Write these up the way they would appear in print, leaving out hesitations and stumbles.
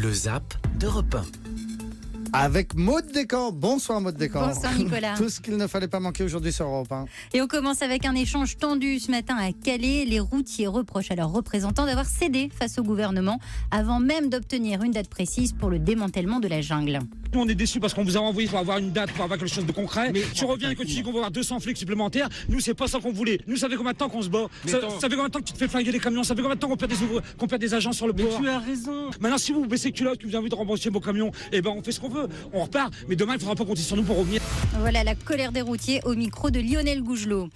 Le Zap d'Europe 1. Avec Maud Descamps. Bonsoir Maud Descamps. Bonsoir Nicolas. Tout ce qu'il ne fallait pas manquer aujourd'hui sur Europe 1. Et on commence avec un échange tendu ce matin à Calais. Les routiers reprochent à leurs représentants d'avoir cédé face au gouvernement avant même d'obtenir une date précise pour le démantèlement de la jungle. Nous on est déçus parce qu'on vous a envoyé pour avoir une date, pour avoir quelque chose de concret. Mais tu reviens et que tu dis qu'on va avoir 200 flics supplémentaires. Nous c'est pas ça qu'on voulait. Nous ça fait combien de temps qu'on se bat? Ça fait combien de temps que tu te fais flinguer les camions? Ça fait combien de temps qu'on perd des agents sur le port? Tu as raison. Maintenant si vous baissez culotte, que vous avez envie de rembourser vos camions, eh ben on fait ce qu'on veut. On repart. Mais demain il faudra pas compter sur nous pour revenir. Voilà la colère des routiers au micro de Lionel Gougelot.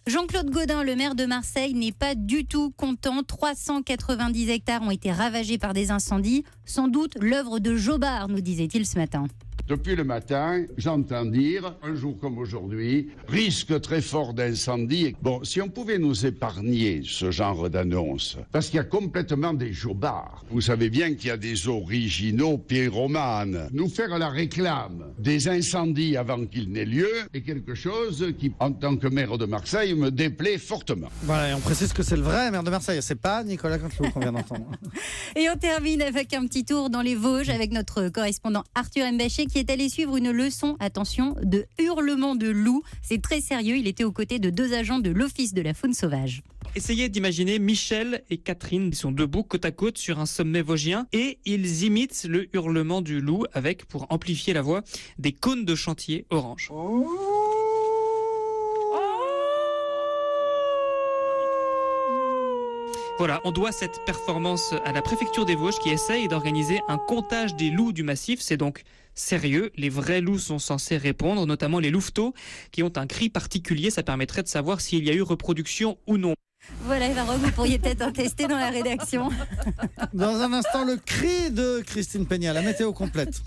Jean-Claude Gaudin, le maire de Marseille, n'est pas du tout content. 390 hectares ont été ravagés par des incendies. Sans doute l'œuvre de Jobard, nous disait-il ce matin. Depuis le matin, j'entends dire, un jour comme aujourd'hui, risque très fort d'incendie. Bon, si on pouvait nous épargner ce genre d'annonce, parce qu'il y a complètement des jobards. Vous savez bien qu'il y a des originaux pyromanes. Nous faire la réclame des incendies avant qu'il n'ait lieu est quelque chose qui, en tant que maire de Marseille, me déplaît fortement. Voilà, et on précise que c'est le vrai maire de Marseille. C'est pas Nicolas Canteloup qu'on vient d'entendre. Et on termine avec un petit tour dans les Vosges avec notre correspondant Arthur Mbaché qui est allé suivre une leçon, attention, de hurlement de loup. C'est très sérieux, il était aux côtés de 2 agents de l'Office de la faune sauvage. Essayez d'imaginer Michel et Catherine. Ils sont debout côte à côte sur un sommet vosgien et ils imitent le hurlement du loup avec, pour amplifier la voix, des cônes de chantier orange. Voilà, on doit cette performance à la préfecture des Vosges qui essaye d'organiser un comptage des loups du massif. C'est donc sérieux, les vrais loups sont censés répondre, notamment les louveteaux qui ont un cri particulier. Ça permettrait de savoir s'il y a eu reproduction ou non. Voilà, Eva Rogue, vous pourriez peut-être en tester dans la rédaction. Dans un instant, le cri de Christine Peña, la météo complète.